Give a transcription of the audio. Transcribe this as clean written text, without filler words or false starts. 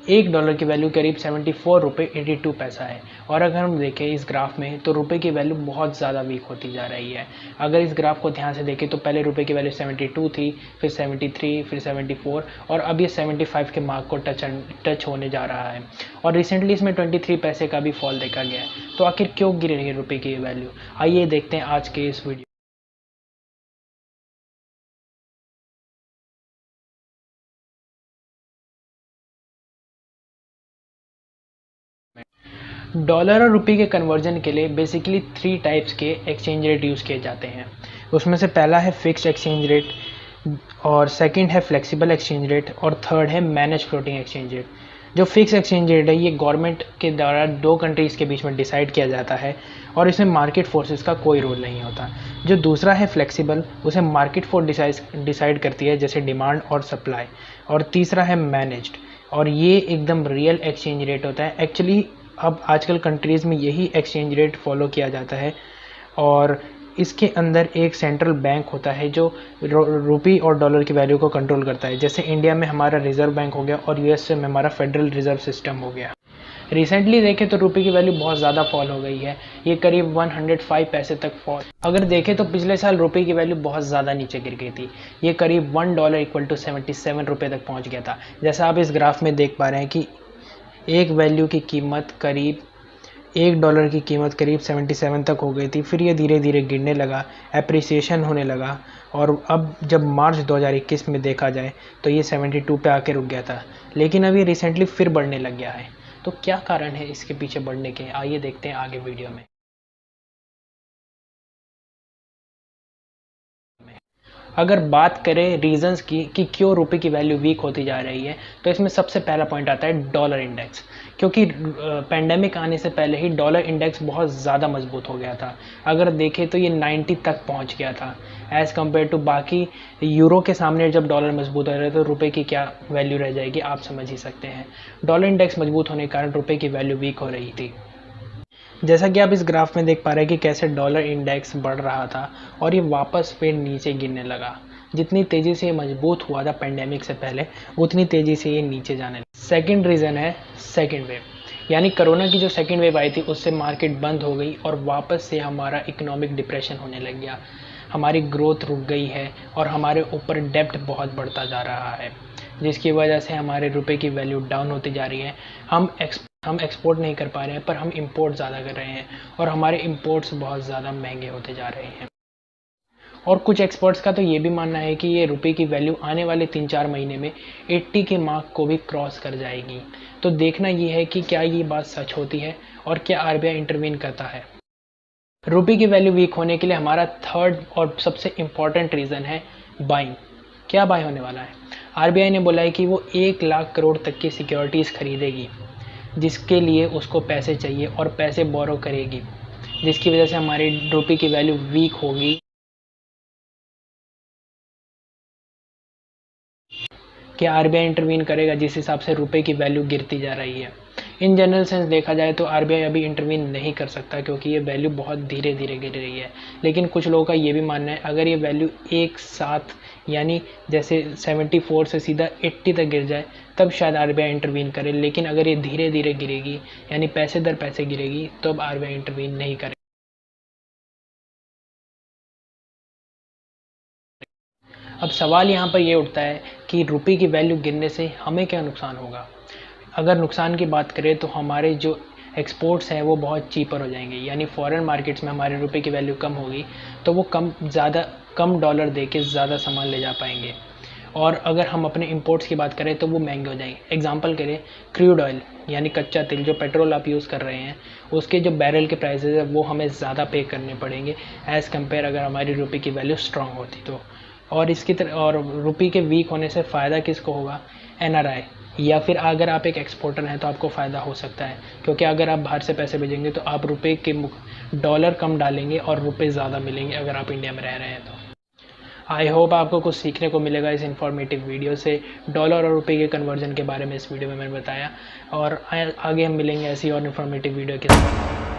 $1 की वैल्यू करीब 74 रुपये 82 पैसा है। और अगर हम देखें इस ग्राफ में तो रुपए की वैल्यू बहुत ज़्यादा वीक होती जा रही है। अगर इस ग्राफ को ध्यान से देखें तो पहले रुपए की वैल्यू 72 थी, फिर 73, फिर 74 और अब ये 75 के मार्क को टच होने जा रहा है। और रिसेंटली इसमें 23 पैसे का भी फॉल देखा गया है। तो आखिर क्यों गिर रही है रुपए की वैल्यू, आइए देखते हैं आज के इस वीडियो। डॉलर और रुपये के कन्वर्जन के लिए बेसिकली 3 टाइप्स के एक्सचेंज रेट यूज़ किए जाते हैं। उसमें से पहला है फिक्स्ड एक्सचेंज रेट, और सेकंड है फ्लेक्सिबल एक्सचेंज रेट, और थर्ड है मैनेज फ्लोटिंग एक्सचेंज रेट। जो फिक्स एक्सचेंज रेट है ये गवर्नमेंट के द्वारा 2 कंट्रीज़ के बीच में डिसाइड किया जाता है और इसमें मार्केट फोर्सेस का कोई रोल नहीं होता। जो दूसरा है फ्लेक्सिबल, उसे मार्केट फोर्स डिसाइड करती है, जैसे डिमांड और सप्लाई। और तीसरा है मैनेज्ड, और ये एकदम रियल एक्सचेंज रेट होता है। एक्चुअली अब आजकल कंट्रीज़ में यही एक्सचेंज रेट फॉलो किया जाता है और इसके अंदर एक सेंट्रल बैंक होता है जो रुपये और डॉलर की वैल्यू को कंट्रोल करता है। जैसे इंडिया में हमारा रिजर्व बैंक हो गया और यूएसए में हमारा फेडरल रिजर्व सिस्टम हो गया। रिसेंटली देखें तो रुपये की वैल्यू बहुत ज़्यादा फॉल हो गई है, ये करीब 105 पैसे तक फॉल। अगर देखें तो पिछले साल रुपये की वैल्यू बहुत ज़्यादा नीचे गिर गई थी, ये करीब $1 = 77 रुपये तक पहुँच गया था। जैसा आप इस ग्राफ में देख पा रहे हैं कि एक वैल्यू की कीमत करीब $1 की कीमत करीब 77 तक हो गई थी, फिर ये धीरे धीरे गिरने लगा, एप्रिसिएशन होने लगा और अब जब मार्च 2021 में देखा जाए तो ये 72 पे आके रुक गया था, लेकिन अभी रिसेंटली फिर बढ़ने लग गया है। तो क्या कारण है इसके पीछे बढ़ने के, आइए देखते हैं आगे वीडियो में। अगर बात करें रीजंस की कि क्यों रुपये की वैल्यू वीक होती जा रही है, तो इसमें सबसे पहला पॉइंट आता है डॉलर इंडेक्स। क्योंकि पेंडेमिक आने से पहले ही डॉलर इंडेक्स बहुत ज़्यादा मजबूत हो गया था। अगर देखें तो ये 90 तक पहुंच गया था एज़ कम्पेयर टू बाकी। यूरो के सामने जब डॉलर मजबूत हो रहा है तो रुपये की क्या वैल्यू रह जाएगी, आप समझ ही सकते हैं। डॉलर इंडेक्स मजबूत होने के कारण रुपये की वैल्यू वीक हो रही थी। जैसा कि आप इस ग्राफ में देख पा रहे हैं कि कैसे डॉलर इंडेक्स बढ़ रहा था और ये वापस फिर नीचे गिरने लगा। जितनी तेज़ी से ये मजबूत हुआ था पेंडेमिक से पहले, उतनी तेज़ी से ये नीचे जाने लगा। सेकंड रीज़न है सेकंड वेव, यानी कोरोना की जो सेकंड वेव आई थी उससे मार्केट बंद हो गई और वापस से हमारा इकोनॉमिक डिप्रेशन होने लग गया। हमारी ग्रोथ रुक गई है और हमारे ऊपर डेब्ट बहुत बढ़ता जा रहा है, जिसकी वजह से हमारे रुपए की वैल्यू डाउन होती जा रही है। हम एक्सपोर्ट नहीं कर पा रहे हैं पर हम इंपोर्ट ज़्यादा कर रहे हैं और हमारे इंपोर्ट्स बहुत ज़्यादा महंगे होते जा रहे हैं। और कुछ एक्सपर्ट्स का तो ये भी मानना है कि ये रुपए की वैल्यू आने वाले 3-4 महीने में 80 के मार्क को भी क्रॉस कर जाएगी। तो देखना ये है कि क्या ये बात सच होती है और क्या आरबीआई इंटरवीन करता है। रुपए की वैल्यू वीक होने के लिए हमारा थर्ड और सबसे इम्पॉर्टेंट रीज़न है बाइंग। क्या बाय होने वाला है? आरबीआई ने बोला है कि वो 1 लाख करोड़ तक की सिक्योरिटीज़ खरीदेगी, जिसके लिए उसको पैसे चाहिए और पैसे बोरो करेगी, जिसकी वजह से हमारी रुपए की वैल्यू वीक होगी। क्या आरबीआई इंटरवीन करेगा जिस हिसाब से रुपए की वैल्यू गिरती जा रही है? इन जनरल सेंस देखा जाए तो आरबीआई अभी इंटरवीन नहीं कर सकता क्योंकि ये वैल्यू बहुत धीरे धीरे गिर रही है। लेकिन कुछ लोगों का ये भी मानना है अगर ये वैल्यू एक साथ यानी जैसे 74 से सीधा 80 तक गिर जाए तब शायद आरबीआई इंटरवीन करे। लेकिन अगर ये धीरे धीरे गिरेगी यानी पैसे दर पैसे गिरेगी तो अब आरबीआई इंटरवीन नहीं करे। अब सवाल यहाँ पर ये उठता है कि रुपये की वैल्यू गिरने से हमें क्या नुकसान होगा। अगर नुकसान की बात करें तो हमारे जो एक्सपोर्ट्स हैं वो बहुत चीपर हो जाएंगे, यानी फॉरेन मार्केट्स में हमारे रुपये की वैल्यू कम होगी तो वो कम डॉलर दे के ज़्यादा सामान ले जा पाएंगे। और अगर हम अपने इंपोर्ट्स की बात करें तो वो महंगे हो जाएंगे। एग्जांपल करें क्रूड ऑयल यानी कच्चा तेल, जो पेट्रोल आप यूज़ कर रहे हैं, उसके जो बैरल के प्राइसेस है वो हमें ज़्यादा पे करने पड़ेंगे एज़ कम्पेयर अगर हमारी रुपये की वैल्यू स्ट्रांग होती तो। और रुपये के वीक होने से फ़ायदा किसको होगा? एनआरआई, या फिर अगर आप एक एक्सपोर्टर हैं तो आपको फ़ायदा हो सकता है, क्योंकि अगर आप बाहर से पैसे भेजेंगे तो आप रुपये के डॉलर कम डालेंगे और रुपये ज़्यादा मिलेंगे अगर आप इंडिया में रह रहे हैं तो। आई होप आपको कुछ सीखने को मिलेगा इस इन्फॉर्मेटिव वीडियो से। डॉलर और रुपये के कन्वर्जन के बारे में इस वीडियो में मैंने बताया और आगे हम मिलेंगे ऐसी और इन्फॉर्मेटिव वीडियो के साथ।